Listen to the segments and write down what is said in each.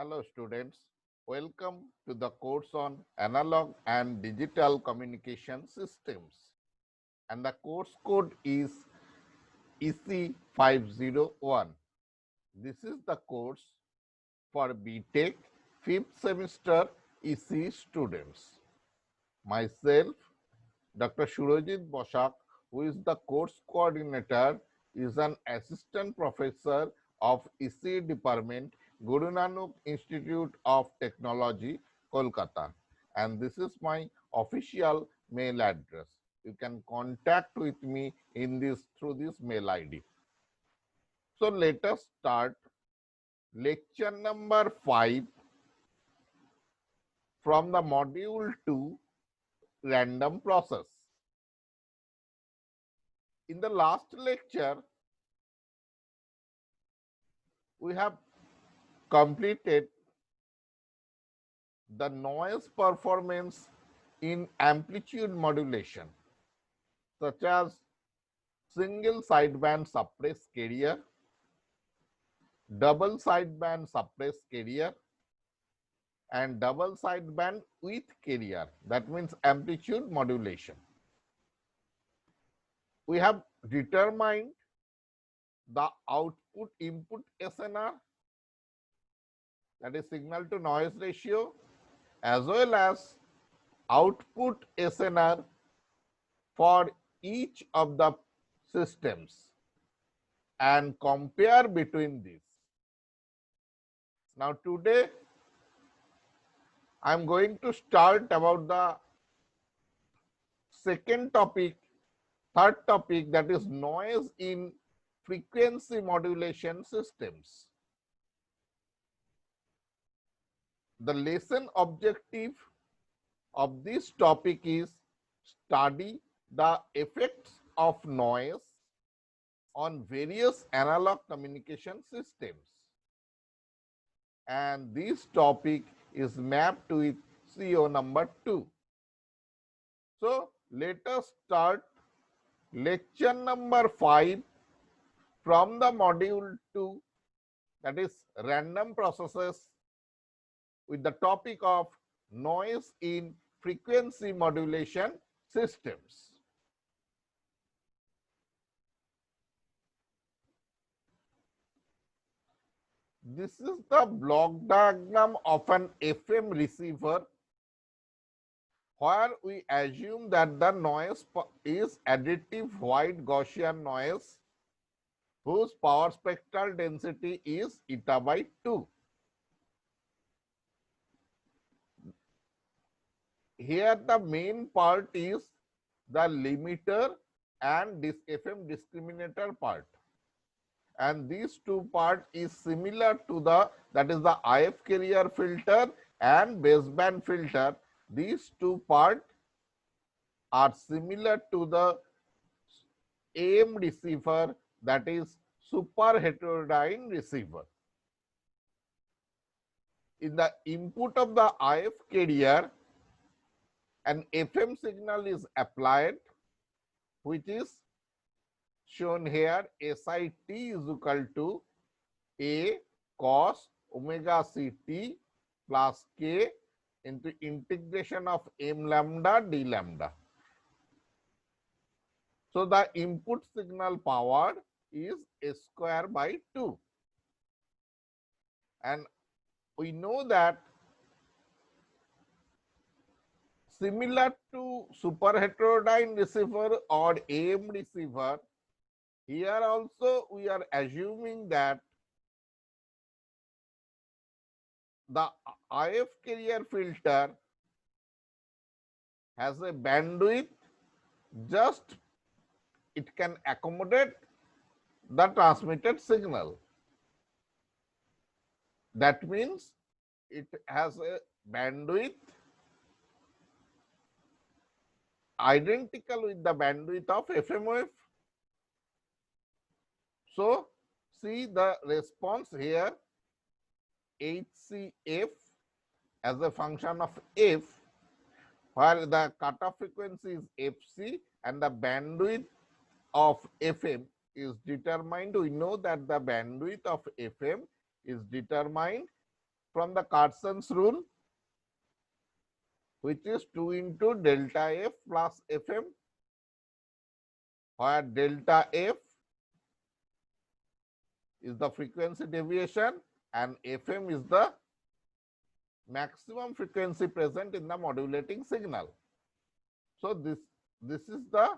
Hello students, welcome to the course on analog and digital communication systems, and the course code is EC501. This is the course for BTech 5th semester EC students. Myself, Dr. Surojit Bosak, who is the course coordinator, is an assistant professor of EC department, Guru Nanak Institute of Technology, Kolkata. And this is my official mail address. You can contact with me in this through this mail ID. So let us start lecture number 5 from the module 2, random process. In the last lecture, we have completed the noise performance in amplitude modulation, such as single sideband suppressed carrier, double sideband suppressed carrier, and double sideband with carrier. That means amplitude modulation. We have determined the output input SNR, that is signal to noise ratio, as well as output SNR for each of the systems and compare between these. Now today I am going to start about the second topic, third topic, that is noise in frequency modulation systems. The lesson objective of this topic is study the effects of noise on various analog communication systems, and this topic is mapped with CO number 2. So let us start lecture number 5 from the module 2, that is random processes, with the topic of noise in frequency modulation systems. This is the block diagram of an FM receiver, where we assume that the noise is additive white Gaussian noise whose power spectral density is eta by 2. Here the main part is the limiter and this FM discriminator part, and these two parts is similar to the, that is the IF carrier filter and baseband filter. These two parts are similar to the AM receiver, that is super heterodyne receiver. In the input of the IF carrier, an FM signal is applied, which is shown here. SIT is equal to A cos omega CT plus K into integration of m lambda d lambda. So the input signal power is a square by 2, and we know that similar to super heterodyne receiver or AM receiver, here also we are assuming that the IF carrier filter has a bandwidth, just it can accommodate the transmitted signal. That means it has a bandwidth identical with the bandwidth of FM wave. So see the response here, HCF as a function of F, where the cutoff frequency is FC and the bandwidth of FM is determined. We know that the bandwidth of FM is determined from the Carson's rule, which is 2 into delta F plus Fm, where delta F is the frequency deviation and Fm is the maximum frequency present in the modulating signal. So this is the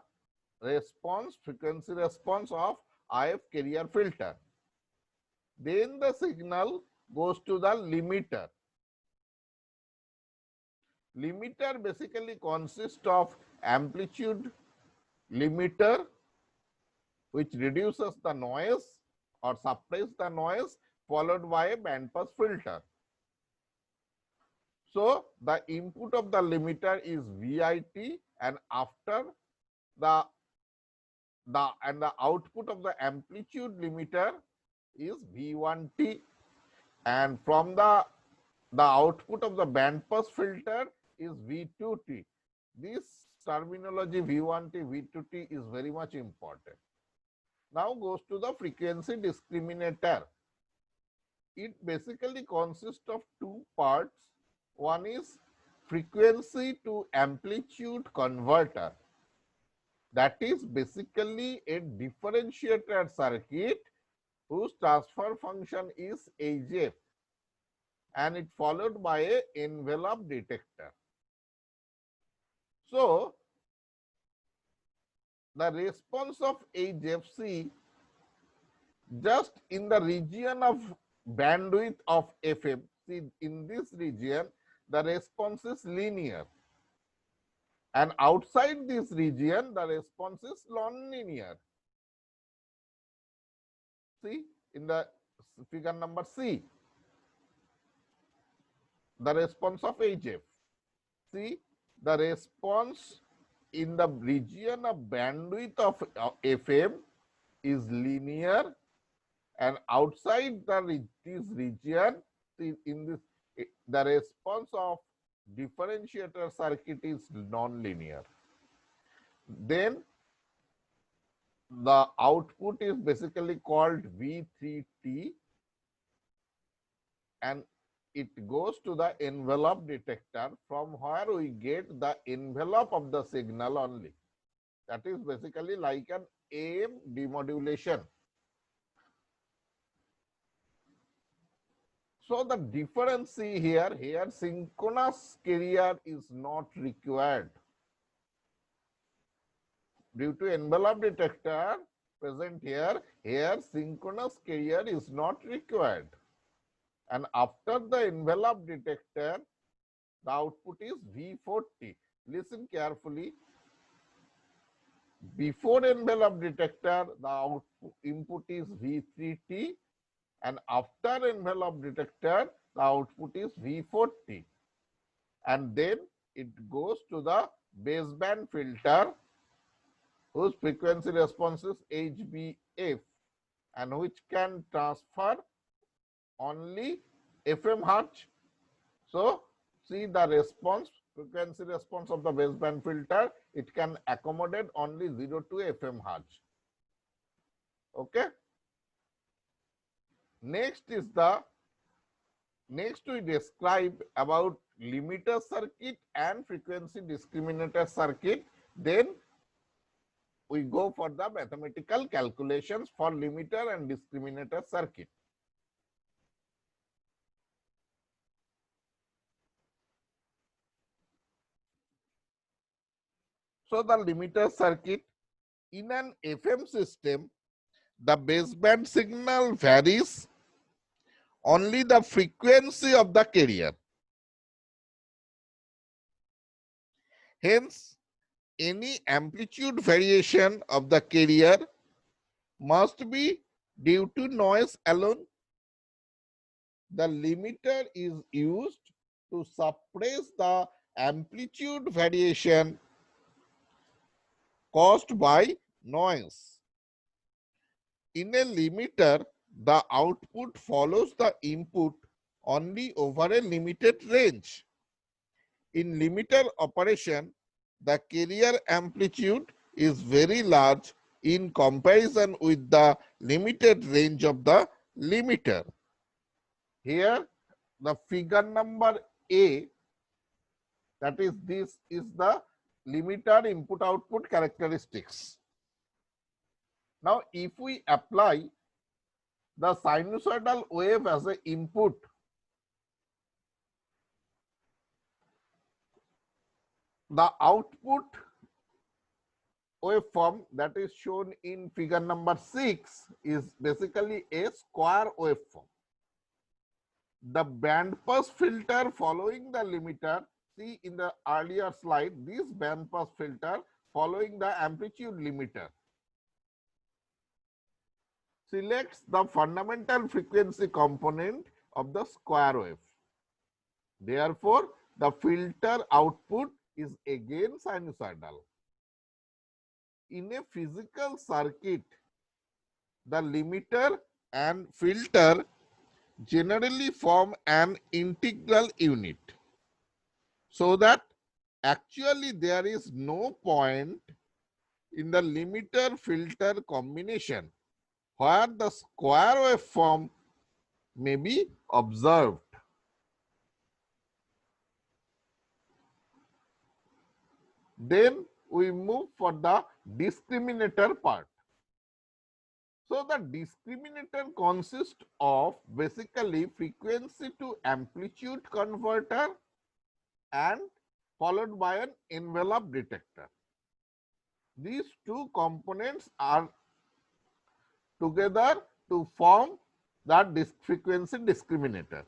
response, frequency response of IF carrier filter. Then the signal goes to the limiter. Limiter basically consists of amplitude limiter, which reduces the noise or suppresses the noise, followed by a bandpass filter. So the input of the limiter is VIT, and after the output of the amplitude limiter is V1T, and from the output of the bandpass filter is V2T. This terminology V1T, V2T is very much important. Now goes to the frequency discriminator. It basically consists of two parts. One is frequency to amplitude converter. That is basically a differentiator circuit whose transfer function is HF, and it followed by a envelope detector. So the response of HFC just in the region of bandwidth of FM, see in this region the response is linear, and outside this region the response is non-linear. See in the figure number C, the response of HF. See the response in the region of bandwidth of FM is linear, and outside this region, in this the response of differentiator circuit is non-linear. Then the output is basically called V3T, and it goes to the envelope detector, from where we get the envelope of the signal only. That is basically like an AM demodulation. So the difference here synchronous carrier is not required. Due to envelope detector present here synchronous carrier is not required. And after the envelope detector, the output is V40. Listen carefully. Before envelope detector, the input is V3T, and after envelope detector, the output is V40. And then it goes to the baseband filter, whose frequency response is HBF, and which can transfer only FM hertz. So see the response, frequency response of the baseband filter, it can accommodate only 0 to FM hertz. Okay. Next we describe about limiter circuit and frequency discriminator circuit. Then we go for the mathematical calculations for limiter and discriminator circuit. So the limiter circuit, in an FM system, the baseband signal varies only the frequency of the carrier. Hence, any amplitude variation of the carrier must be due to noise alone. The limiter is used to suppress the amplitude variation caused by noise. In a limiter, the output follows the input only over a limited range. In limiter operation, the carrier amplitude is very large in comparison with the limited range of the limiter. Here, the figure number A, that is, this is the limiter input output characteristics. Now, if we apply the sinusoidal wave as an input, the output waveform that is shown in figure number 6 is basically a square waveform. The band pass filter following the limiter, see in the earlier slide, this band pass filter following the amplitude limiter selects the fundamental frequency component of the square wave. Therefore, the filter output is again sinusoidal. In a physical circuit, the limiter and filter generally form an integral unit, so that actually there is no point in the limiter filter combination where the square waveform may be observed. Then we move for the discriminator part. So the discriminator consists of basically frequency to amplitude converter and followed by an envelope detector. These two components are together to form that frequency discriminator.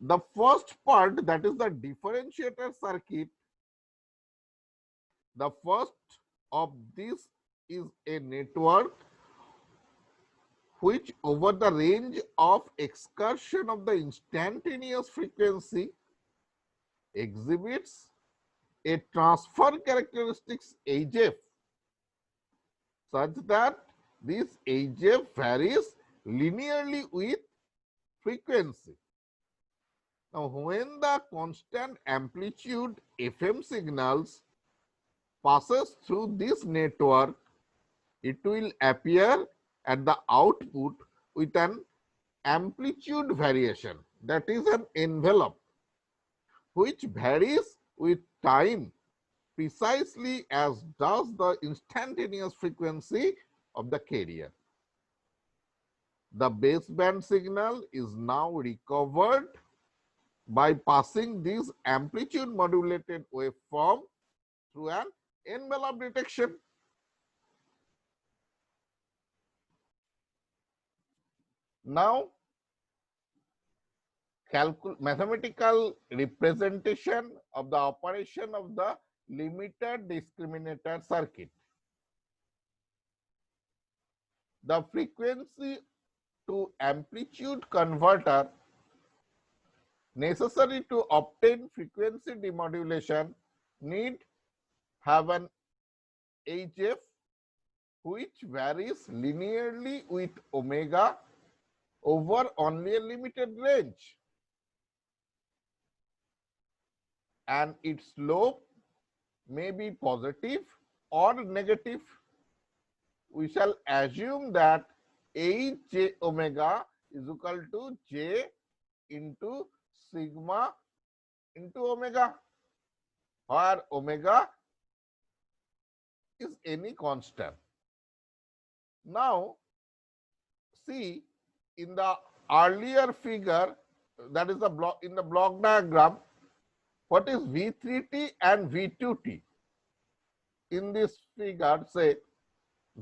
The first part, that is the differentiator circuit, the first of this is a network which over the range of excursion of the instantaneous frequency exhibits a transfer characteristics HF such that this HF varies linearly with frequency. Now, when the constant amplitude FM signals passes through this network, it will appear at the output with an amplitude variation, that is an envelope, which varies with time precisely as does the instantaneous frequency of the carrier. The baseband signal is now recovered by passing this amplitude modulated waveform through an envelope detection. Now, mathematical representation of the operation of the limiter discriminator circuit. The frequency to amplitude converter necessary to obtain frequency demodulation need have an HF which varies linearly with omega over only a limited range, and its slope may be positive or negative. We shall assume that H j omega is equal to j into sigma into omega, where omega is any constant. Now, see in the earlier figure, that is the block in the block diagram, what is V3T and V2T? In this figure, say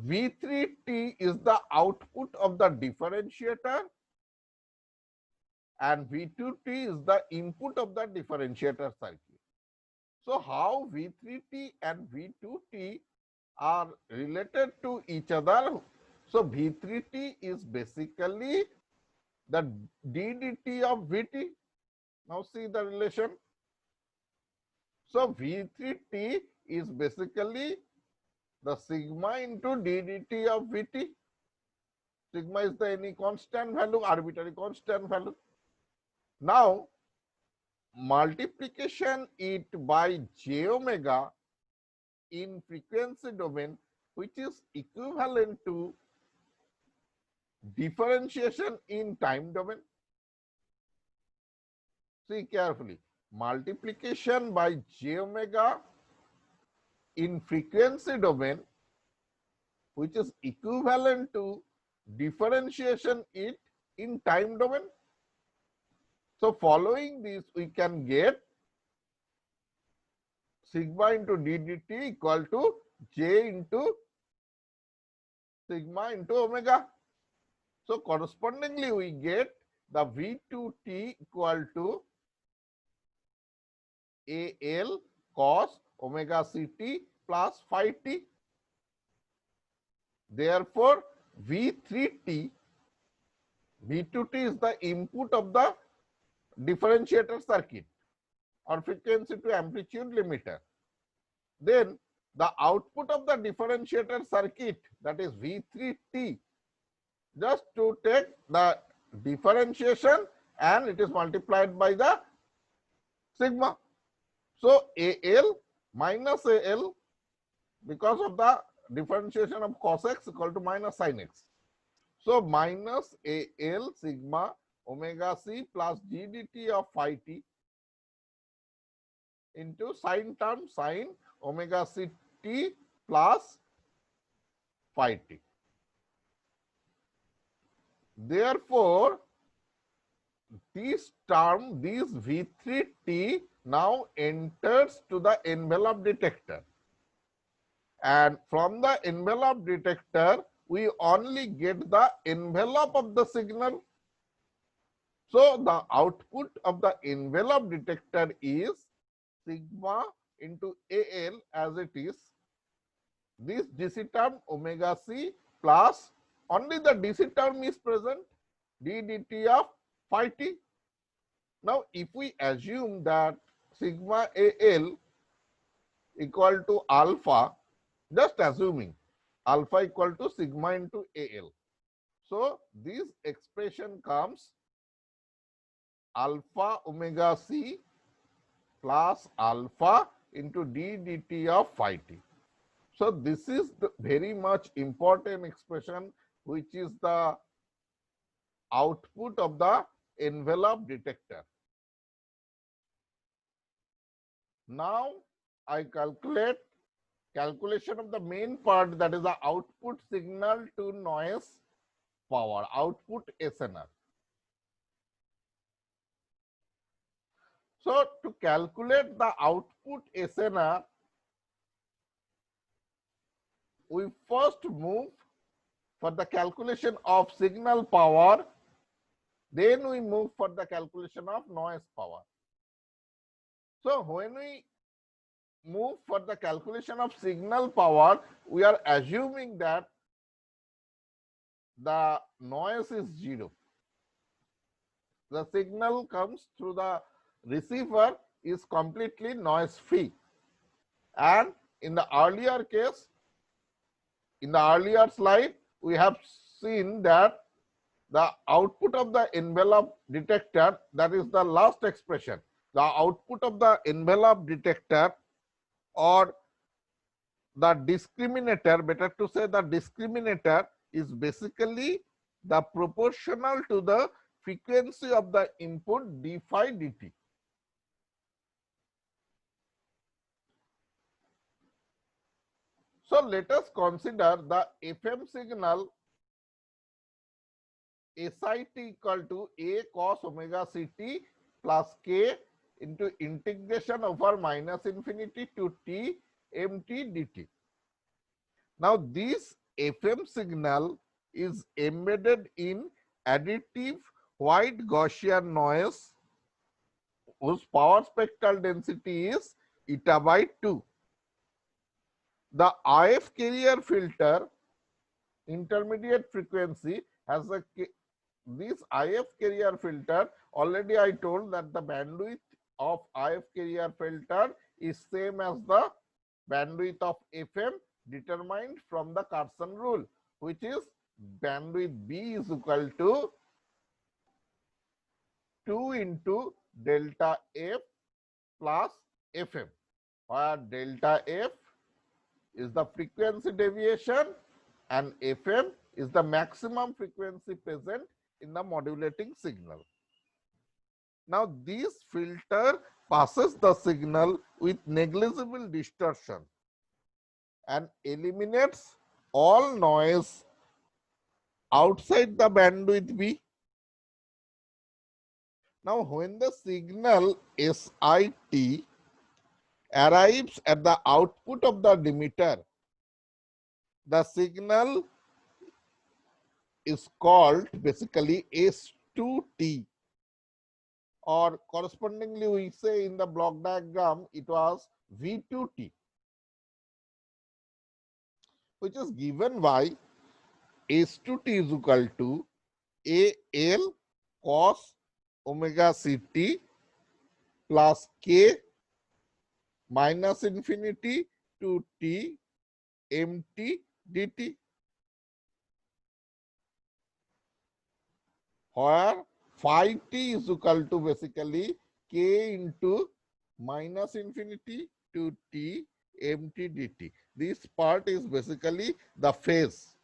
V3T is the output of the differentiator and V2T is the input of the differentiator circuit. So, how V3T and V2T are related to each other? So, V3T is basically the ddt of Vt. Now, see the relation. So, V3T is basically the sigma into ddt of Vt. Sigma is the any constant value, arbitrary constant value. Now, multiplication it by j omega in frequency domain, which is equivalent to differentiation in time domain. See carefully, multiplication by j omega in frequency domain, which is equivalent to differentiation it in time domain. So following this, we can get sigma into d dt equal to j into sigma into omega. So correspondingly, we get the V2t equal to AL cos omega ct plus phi t. Therefore, V3t, V2t is the input of the differentiator circuit or frequency to amplitude limiter. Then the output of the differentiator circuit, that is V3t, just to take the differentiation and it is multiplied by the sigma. So AL minus AL, because of the differentiation of cos x equal to minus sin x. So minus AL sigma omega c plus g dt of phi t into sin term sin omega c t plus phi t. Therefore, this term, this V3t now enters to the envelope detector. And from the envelope detector, we only get the envelope of the signal. So the output of the envelope detector is sigma into AL as it is. This DC term omega c plus only the DC term is present, d dt of phi t. Now, if we assume that sigma AL equal to alpha, just assuming alpha equal to sigma into AL. So, this expression comes alpha omega c plus alpha into d dt of phi t. So, this is the very much important expression, which is the output of the envelope detector. Now, I calculation of the main part, that is the output signal to noise power, output SNR. So, to calculate the output SNR, we first move for the calculation of signal power, then we move for the calculation of noise power. So, when we move for the calculation of signal power, we are assuming that the noise is 0. The signal comes through the receiver is completely noise free. And in the earlier case, in the earlier slide, we have seen that the output of the envelope detector, that is the last expression, the output of the envelope detector or the discriminator, better to say the discriminator, is basically the proportional to the frequency of the input d phi dt. So let us consider the FM signal SIT equal to A cos omega ct plus k into integration over minus infinity to t mt dt. Now this FM signal is embedded in additive white Gaussian noise whose power spectral density is eta by 2. The IF carrier filter intermediate frequency has a this IF carrier filter, already I told that the bandwidth of IF carrier filter is same as the bandwidth of FM determined from the Carson rule, which is bandwidth B is equal to 2 into delta F plus FM, where delta F is the frequency deviation and FM is the maximum frequency present in the modulating signal. Now this filter passes the signal with negligible distortion and eliminates all noise outside the bandwidth B. Now when the signal SIT arrives at the output of the limiter, the signal is called basically S2T, or correspondingly we say in the block diagram it was V2T, which is given by S2T is equal to AL cos omega CT plus K minus infinity to T MT dt, where phi t is equal to basically K into minus infinity to T MT dt. This part is basically the phase.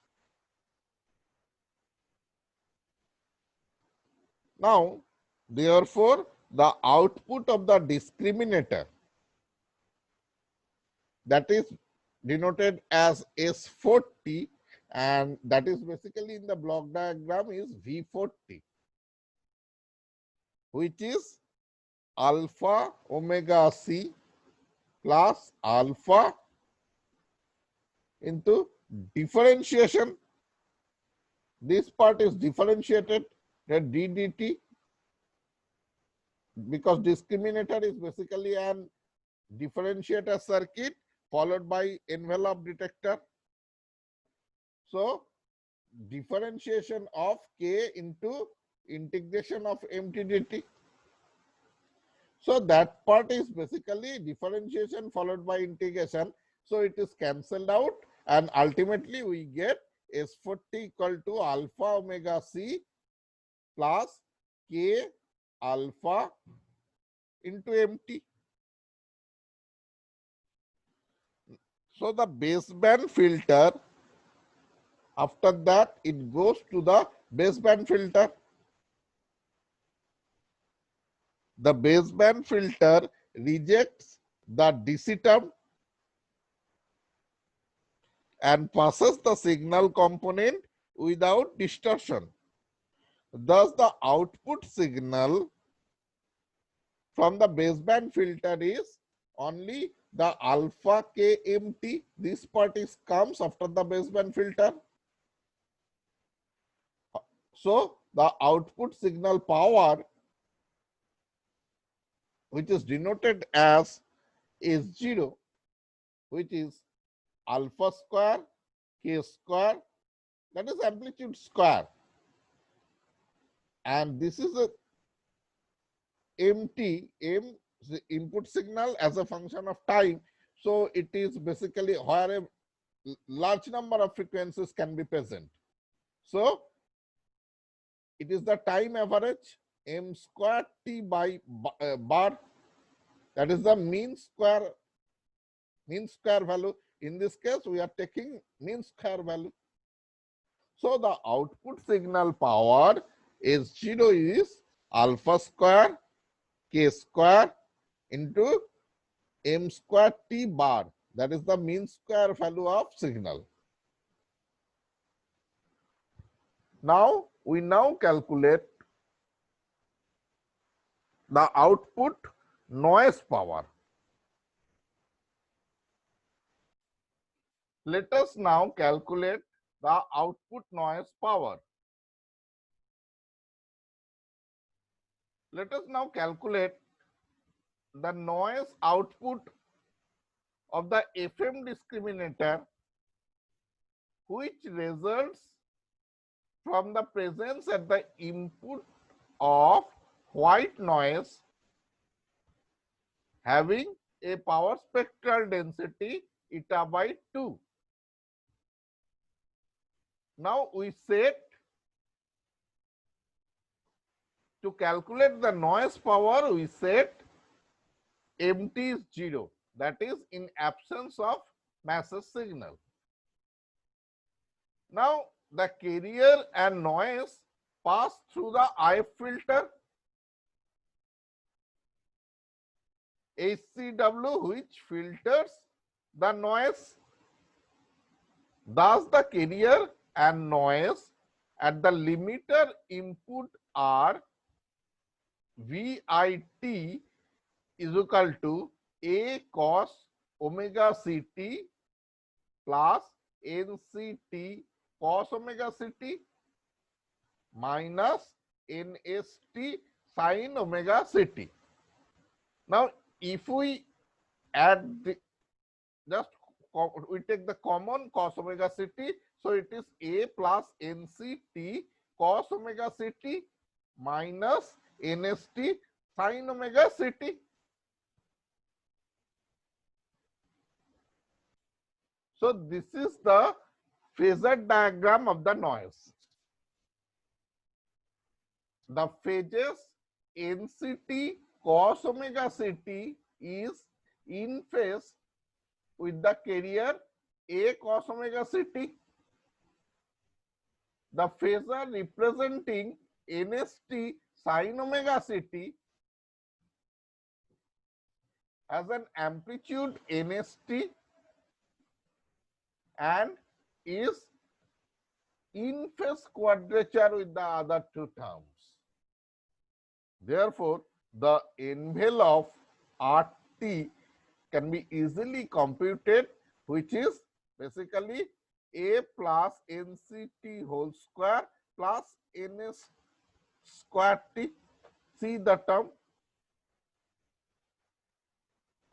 Now, therefore, the output of the discriminator, that is denoted as S40, and that is basically in the block diagram is V40, which is alpha omega C plus alpha into differentiation. This part is differentiated, that d dt, because discriminator is basically an differentiator circuit followed by envelope detector. So differentiation of K into integration of MT dt. So that part is basically differentiation followed by integration. So it is cancelled out and ultimately we get S40 equal to alpha omega C plus K alpha into MT. So the baseband filter, after that it goes to the baseband filter. The baseband filter rejects the DC term and passes the signal component without distortion. Thus, the output signal from the baseband filter is only the alpha KMT. This part is comes after the baseband filter. So, the output signal power, which is denoted as S0, which is alpha square K square, that is amplitude square, and this is a MT, M the input signal as a function of time. So it is basically where a large number of frequencies can be present. So it is the time average M square T by bar, that is the mean square value. In this case we are taking mean square value. So the output signal power S0 is alpha square K square into M square T bar, that is the mean square value of signal. Now we calculate the output noise power. Let us now calculate the output noise power. Let us now calculate the noise output of the FM discriminator, which results from the presence at the input of white noise having a power spectral density eta by 2. Now we set to calculate the noise power, we set MT is 0, that is in absence of masses signal. Now the carrier and noise pass through the IF filter HCW which filters the noise. Thus the carrier and noise at the limiter input are VIT is equal to A cos omega CT plus NCT cos omega CT minus NST sin omega CT. Now, if we add the we take the common cos omega CT, so it is A plus NCT cos omega CT minus NST sin omega CT. So this is the phasor diagram of the noise. The phases NCT cos omega CT is in phase with the carrier A cos omega CT. The phasor representing NST sin omega CT has an amplitude NST and is in phase quadrature with the other two terms. Therefore, the envelope RT can be easily computed, which is basically A plus NCT whole square plus NS square T. See the term.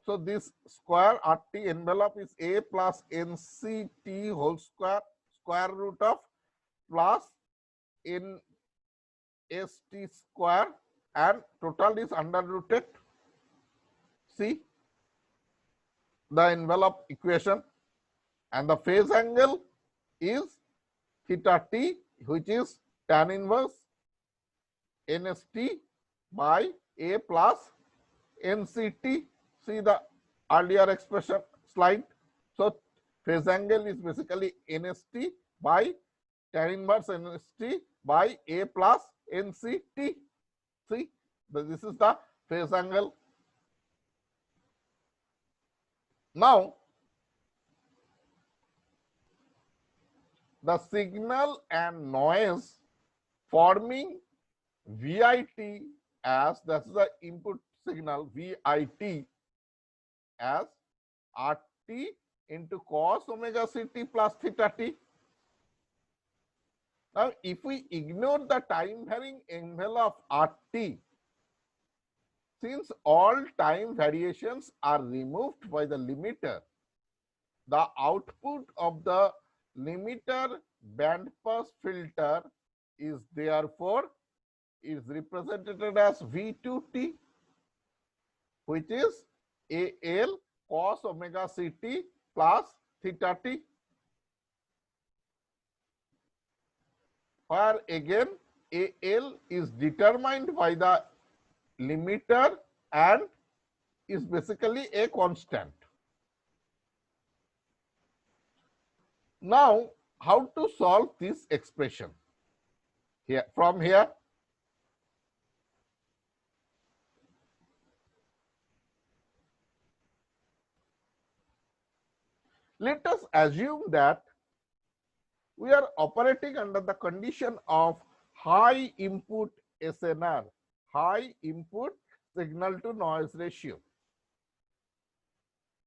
So this square RT envelope is A plus NCT whole square, square root of plus NST square, and total is under rooted. See the envelope equation, and the phase angle is theta T, which is tan inverse NST by A plus NCT. See the earlier expression slide. So phase angle is basically NST by tan inverse NST by A plus NCT. See, this is the phase angle. Now, the signal and noise forming VIT as, that's the input signal, VIT as RT into cos omega CT plus theta T. Now, if we ignore the time varying envelope RT, since all time variations are removed by the limiter, the output of the limiter band pass filter is therefore is represented as V2T, which is AL cos omega CT plus theta T, where again AL is determined by the limiter and is basically a constant. Now, how to solve this expression? Here, from here, let us assume that we are operating under the condition of high input SNR, high input signal to noise ratio.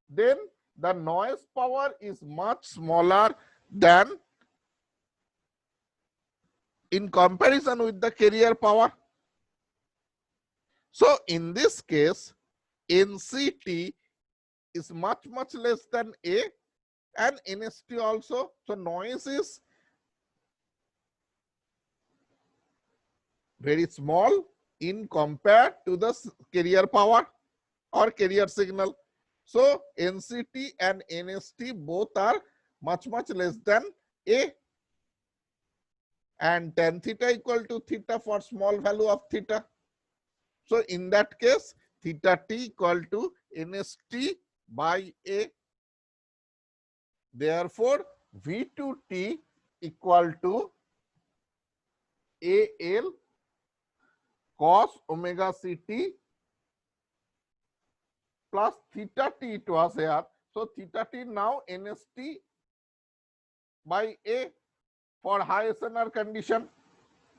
Then the noise power is much smaller than in comparison with the carrier power. So in this case, NCT is much less than A and NST also. So noise is very small in compared to the carrier power or carrier signal. So NCT and NST both are much less than A, and tan theta equal to theta for small value of theta. So in that case, theta T equal to NST by A. Therefore, V2T equal to AL cos omega CT plus theta t it was here. So theta t now NST by A for high SNR condition.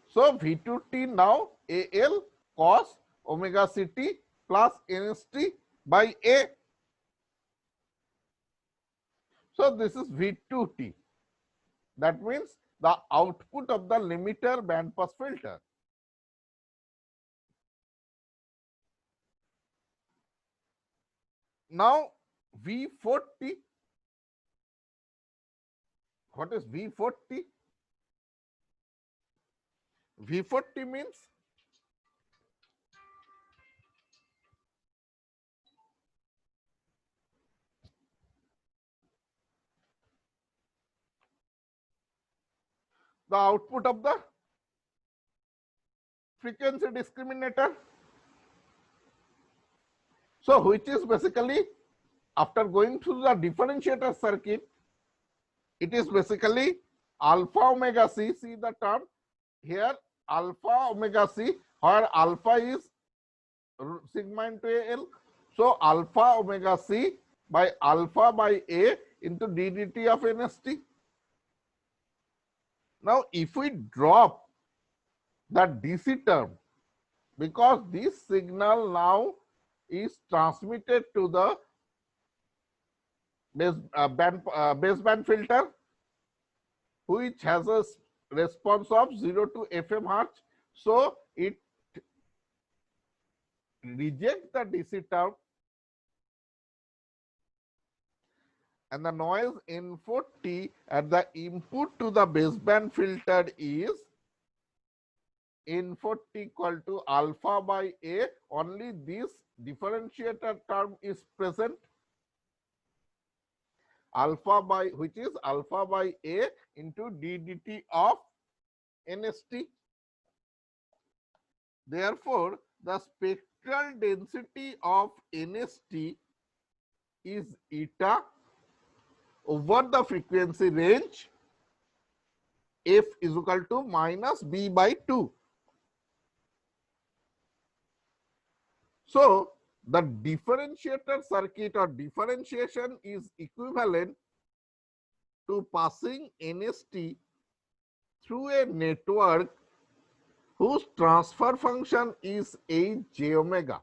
So V2T now AL cos omega CT plus NST by A. So this is V2T. That means the output of the limiter band pass filter. Now V4T. What is V4T? V4T means the output of the frequency discriminator. So which is basically, after going through the differentiator circuit, it is basically alpha omega c. See the term here, alpha omega c, where alpha is sigma into Al. So alpha omega c by alpha by A into d dt of NST. Now if we drop the DC term, because this signal now is transmitted to the baseband filter, which has a response of 0 to FM hertz. So it rejects the DC term, and the noise input T at the input to the baseband filter is input T equal to alpha by A. Only this differentiator term is present, alpha by, which is alpha by A into d dt of NST. Therefore, the spectral density of NST is eta over the frequency range f is equal to minus b by 2. So the differentiator circuit or differentiation is equivalent to passing NST through a network whose transfer function is H j omega.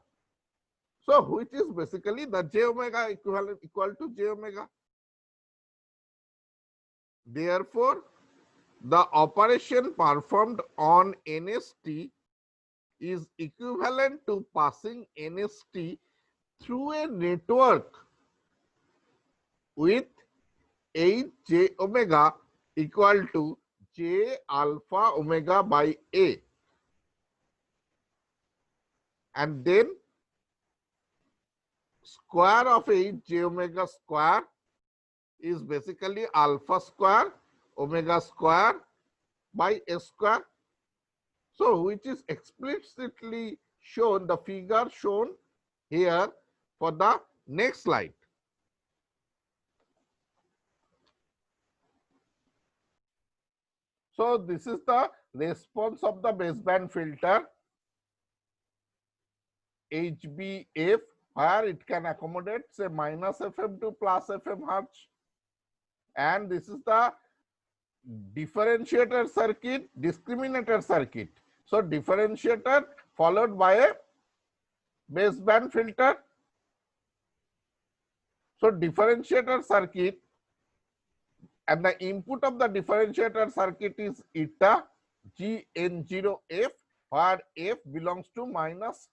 So which is basically the j omega equivalent equal to j omega. Therefore, the operation performed on NST is equivalent to passing NST through a network with H j omega equal to j alpha omega by A. And then square of H j omega square is basically alpha square omega square by S square. So which is explicitly shown, the figure shown here for the next slide. So this is the response of the baseband filter HBF, where it can accommodate say minus FM to plus FM hertz. And this is the differentiator circuit, discriminator circuit. So differentiator followed by a baseband filter. So differentiator circuit, and the input of the differentiator circuit is eta GN0F, where F belongs to minus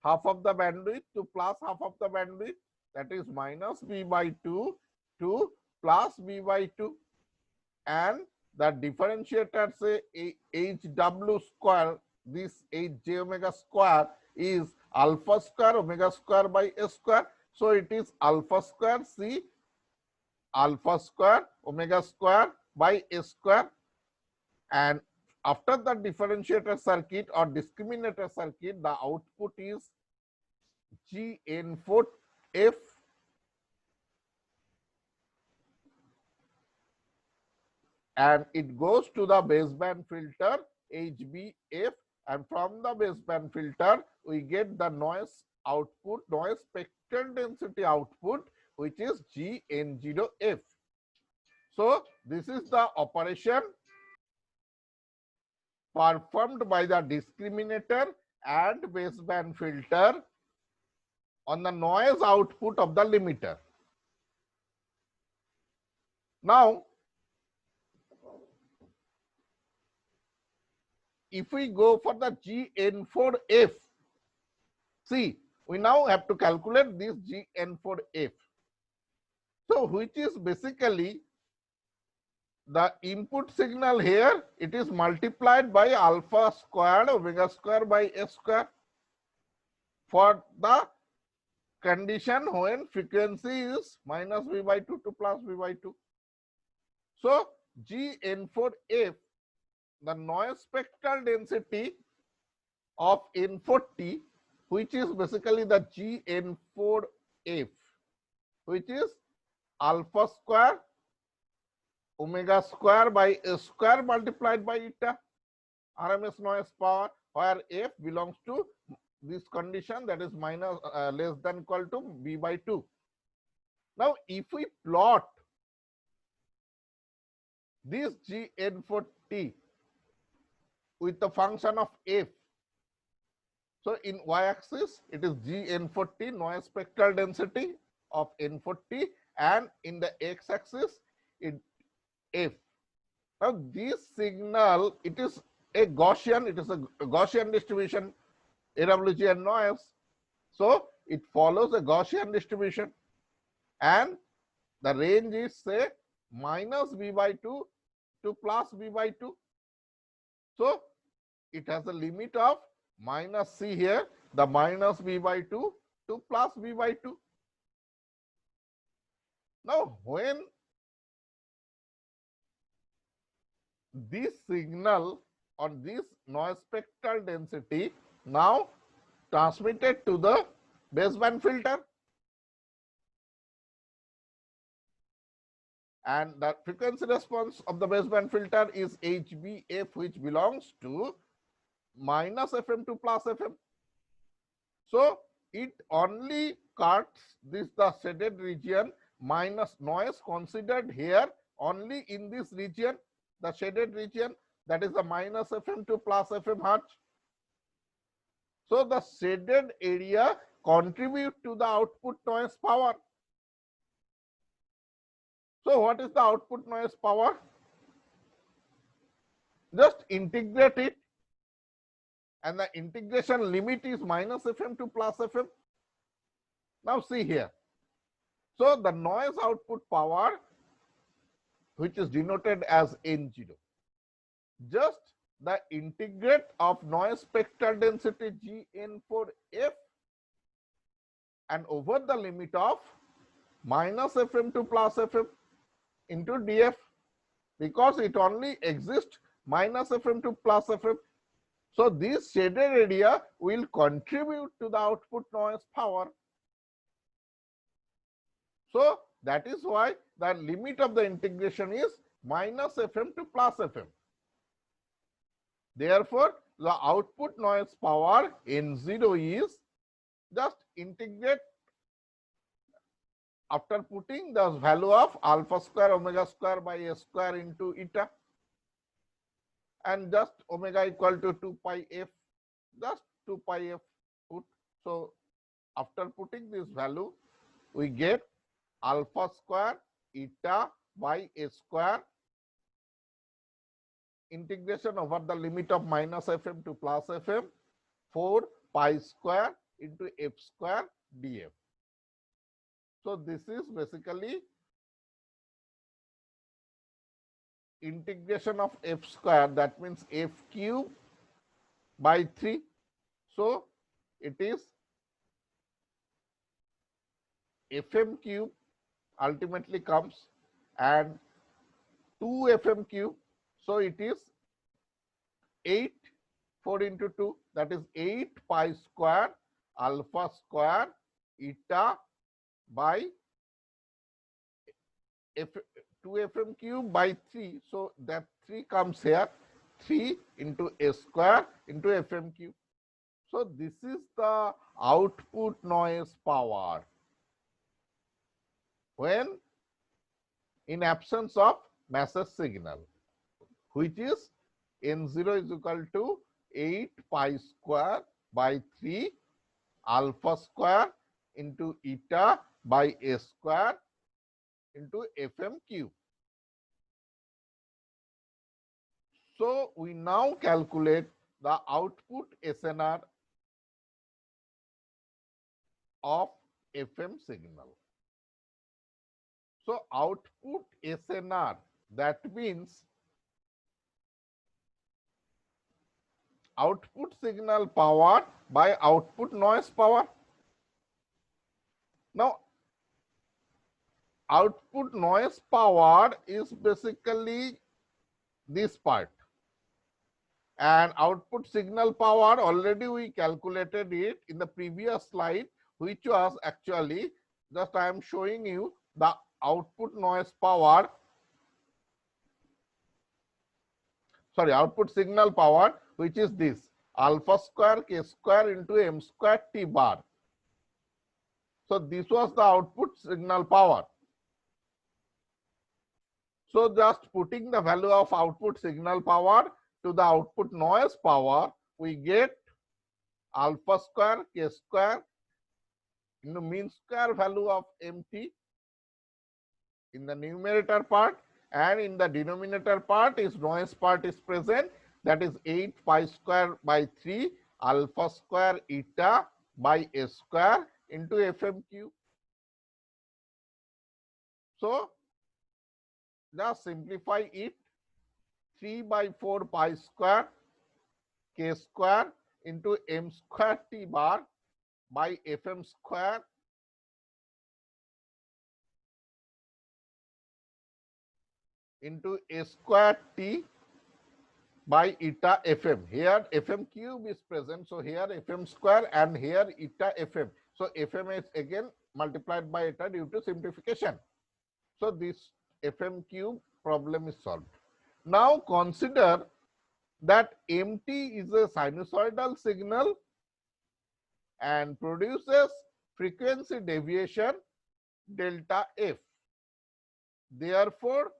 half of the bandwidth to plus half of the bandwidth, that is minus B by 2 to plus B by 2. And the differentiator say HW square, this H j omega square is alpha square omega square by S square. So it is alpha square C alpha square omega square by S square. And after the differentiator circuit or discriminator circuit, the output is GN4F and it goes to the baseband filter HBF, and from the baseband filter we get the noise output, noise spectral density output, which is GN0F. So this is the operation performed by the discriminator and baseband filter on the noise output of the limiter. Now, if we go for the GN4F, see, we now have to calculate this GN4F. So, which is basically the input signal here, it is multiplied by alpha squared omega square by S square for the condition when frequency is minus V by 2 to plus V by 2. So, GN4F, the noise spectral density of N40, which is basically the GN4F, which is alpha square omega square by S square multiplied by eta, RMS noise power, where F belongs to this condition, that is minus less than equal to V by 2. Now, if we plot this GN40 with the function of F, so in y-axis it is GN40 noise spectral density of N40, and in the x-axis it F. Now this signal, it is a Gaussian distribution, AWGN noise. So it follows a Gaussian distribution, and the range is say minus V by 2 to plus V by 2. So it has a limit of minus, C here, the minus V by 2 to plus V by 2. Now when this signal on this noise spectral density now transmitted to the baseband filter, and the frequency response of the baseband filter is HBF, which belongs to minus FM to plus FM. So it only cuts this, the shaded region, minus noise considered here only in this region, the shaded region, that is the minus FM to plus FM hertz. So the shaded area contribute to the output noise power. So what is the output noise power? Just integrate it, and the integration limit is minus FM to plus FM. Now see here. So the noise output power, which is denoted as N0, just the integrate of noise spectral density GN4F and over the limit of minus FM to plus FM into DF, because it only exists minus FM to plus FM. So this shaded area will contribute to the output noise power. So that is why the limit of the integration is minus FM to plus FM. Therefore, the output noise power N0 is, just integrate after putting the value of alpha square omega square by S square into eta, and just omega equal to 2 pi f, just 2 pi f put. So after putting this value, we get alpha square eta by S square, integration over the limit of minus FM to plus FM, 4 pi square into f square df. So this is basically integration of f square, that means f cube by 3. So it is fm cube ultimately comes, and 2 fm cube. So it is 8, 4 into 2, that is 8 pi square alpha square eta by 2 fm cube by 3. So that 3 comes here, 3 into s square into fm cube. So this is the output noise power when in absence of message signal, which is N0 is equal to 8 pi square by 3 alpha square into eta by a square into Fm cube. So we now calculate the output SNR of FM signal. So output SNR, that means output signal power by output noise power. Now output noise power is basically this part, and output signal power already we calculated it in the previous slide, which was actually just I am showing you the output noise power, sorry, output signal power, which is this alpha square k square into m square t bar. So this was the output signal power. So just putting the value of output signal power to the output noise power, we get alpha square k square into mean square value of mt in the numerator part, and in the denominator part is noise part is present, that is 8 pi square by 3 alpha square eta by a square into Fm cube. So just simplify it, 3 by 4 pi square k square into m square t bar by Fm square into a square t by eta Fm. Here Fm cube is present, so here Fm square and here eta Fm. So Fm is again multiplied by eta due to simplification. So this Fm cube problem is solved. Now consider that mt is a sinusoidal signal and produces frequency deviation delta f. Therefore,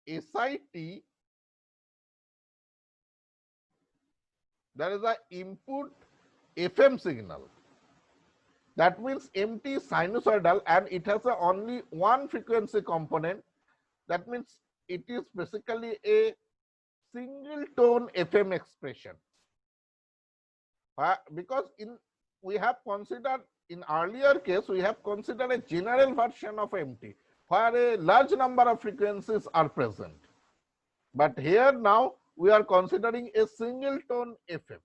SIT, there is an input FM signal. That means MT is sinusoidal and it has only one frequency component. That means it is basically a single tone FM expression. Because we have considered in earlier case, we have considered a general version of MT where a large number of frequencies are present. But here now we are considering a single tone FM.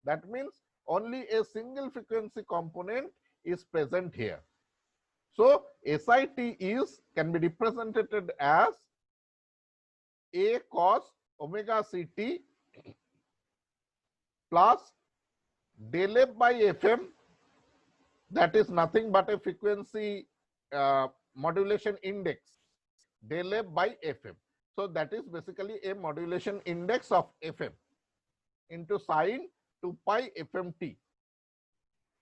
That means only a single frequency component is present here. So SIT can be represented as A cos omega CT plus del F by FM, that is nothing but a frequency modulation index, del F by FM. So that is basically a modulation index of FM into sine 2 pi FMT.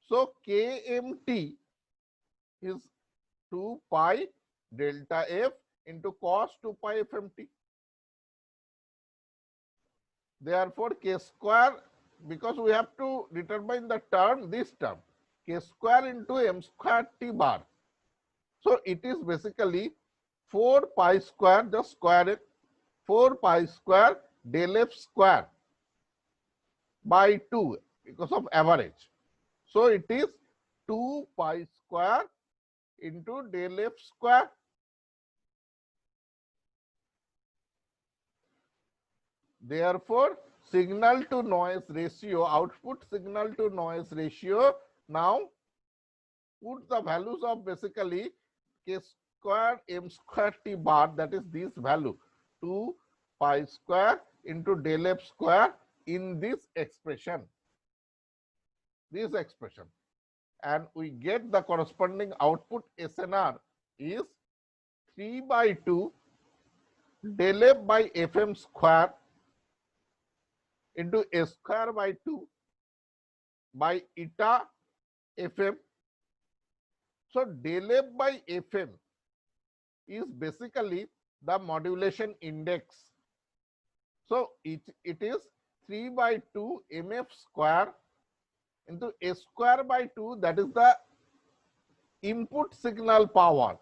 So KMT is 2 pi delta F into cos 2 pi FMT. Therefore, k square, because we have to determine the term, this term, k square into m square t bar. So it is basically 4 pi square, just square it, 4 pi square del F square by 2 because of average. So it is 2 pi square into del F square. Therefore, signal to noise ratio, output signal to noise ratio, now put the values of basically k square m square t bar, that is this value 2 pi square into del F square in this expression, and we get the corresponding output SNR is 3 by 2 del F by FM square into a square by 2 by eta Fm. So del F by Fm is basically the modulation index. So it is 3 by 2 mf square into a square by 2, that is the input signal power.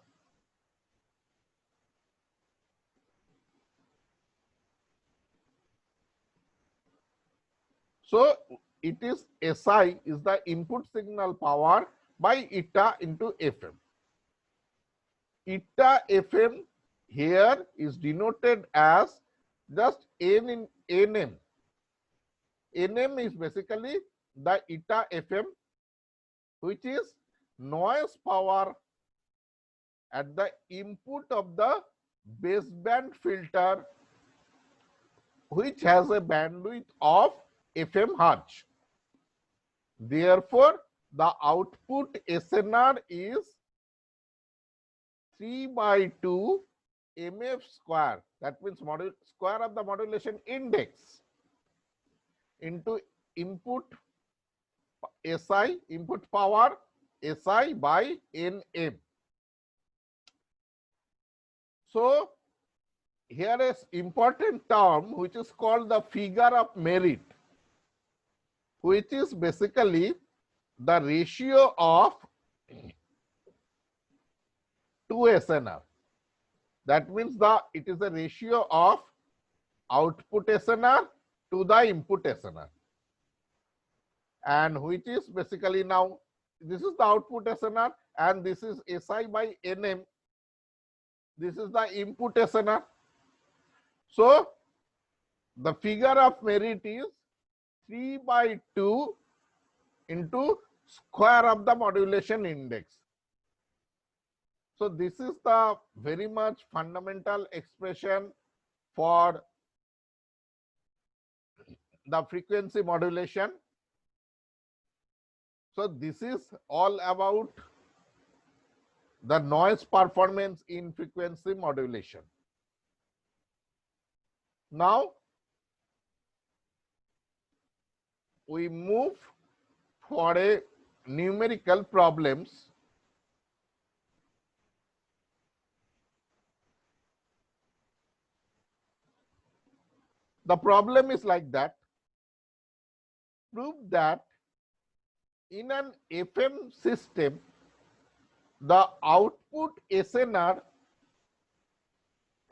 So it is SI is the input signal power by eta into Fm. Eta Fm here is denoted as just N in Nm. Nm is basically the eta Fm, which is noise power at the input of the baseband filter, which has a bandwidth of Fm Hertz. Therefore, the output SNR is 3 by 2 mf square, that means square of the modulation index, into input SI, input power SI by Nm. So here is important term which is called the figure of merit, which is basically the ratio of 2 SNR. That means it is the ratio of output SNR to the input SNR, and which is basically, now this is the output SNR and this is SI by Nm, this is the input SNR. So the figure of merit is 3 by 2 into square of the modulation index. So this is the very much fundamental expression for the frequency modulation. So this is all about the noise performance in frequency modulation. Now we move for a numerical problems. The problem is like that. Prove that in an FM system, the output SNR,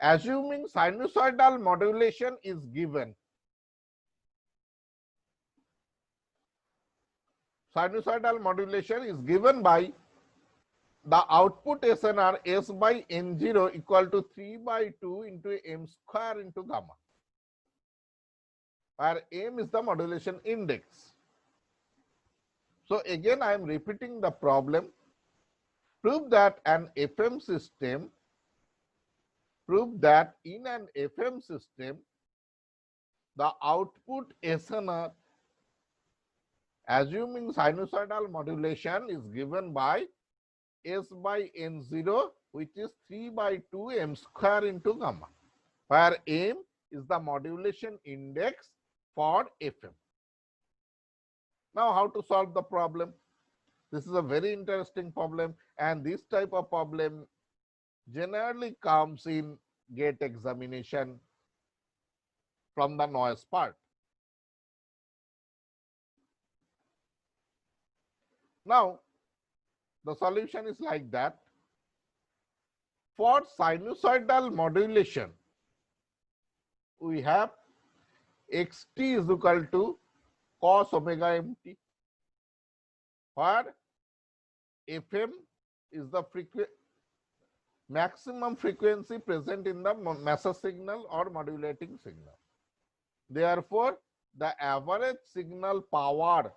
assuming sinusoidal modulation, is given. Sinusoidal modulation is given by the output SNR S by N0 equal to 3 by 2 into M square into gamma, where M is the modulation index. So again I am repeating the problem. Prove that an FM system, prove that in an FM system, the output SNR, assuming sinusoidal modulation, is given by S by N0, which is 3 by 2 M square into gamma, where M is the modulation index for FM. Now how to solve the problem? This is a very interesting problem, and this type of problem generally comes in GATE examination from the noise part. Now the solution is like that. For sinusoidal modulation, we have xt is equal to cos omega mt, where Fm is the maximum frequency present in the master signal or modulating signal. Therefore, the average signal power,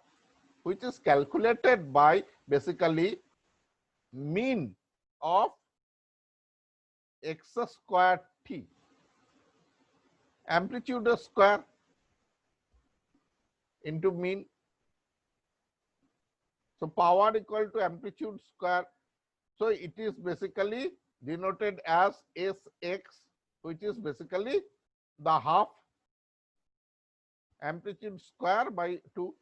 which is calculated by basically mean of x square t, amplitude square into mean. So power equal to amplitude square. So it is basically denoted as Sx, which is basically the half amplitude square by 2.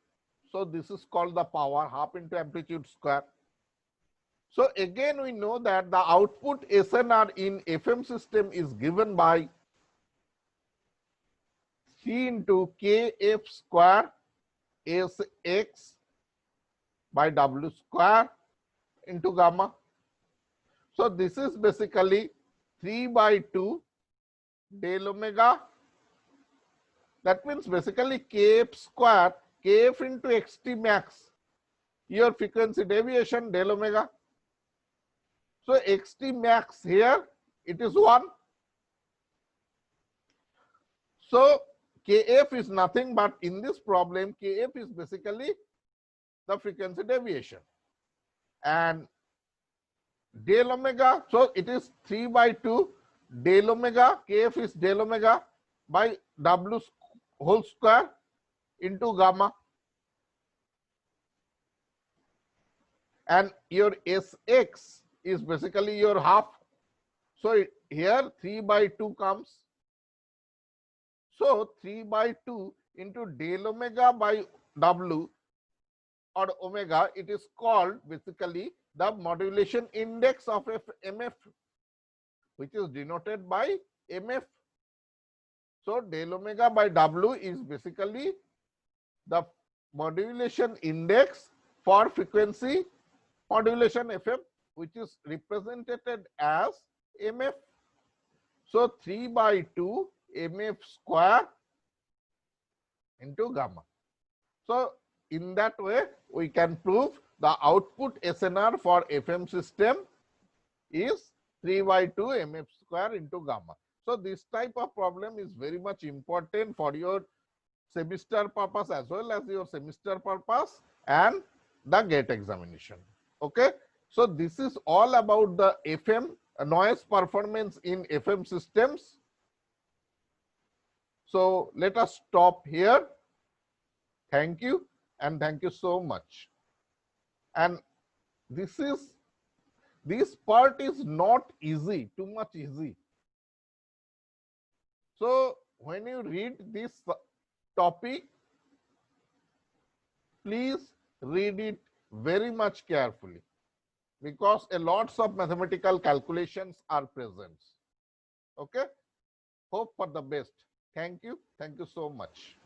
So this is called the power, half into amplitude square. So again we know that the output SNR in FM system is given by C into Kf square Sx by W square into gamma. So this is basically 3 by 2 del omega. That means basically Kf square, Kf into Xt max, your frequency deviation del omega. So Xt max here, it is 1. So Kf is nothing but in this problem, Kf is basically the frequency deviation. And del omega, so it is 3 by 2 del omega, Kf is del omega by W whole square into gamma. And your Sx is basically your half. So here 3 by 2 comes. So 3 by 2 into del omega by W or omega, it is called basically the modulation index of MF, which is denoted by MF. So del omega by W is basically the modulation index for frequency modulation FM, which is represented as MF. So 3 by 2 MF square into gamma. So in that way, we can prove the output SNR for FM system is 3 by 2 MF square into gamma. So this type of problem is very much important for your semester purpose as well as your semester purpose and the GATE examination. Okay. So this is all about the FM noise performance in FM systems. So let us stop here. Thank you and thank you so much. And this part is not easy, too much easy. So when you read this topic, please read it very much carefully because a lots of mathematical calculations are present. Okay. Hope for the best. Thank you so much.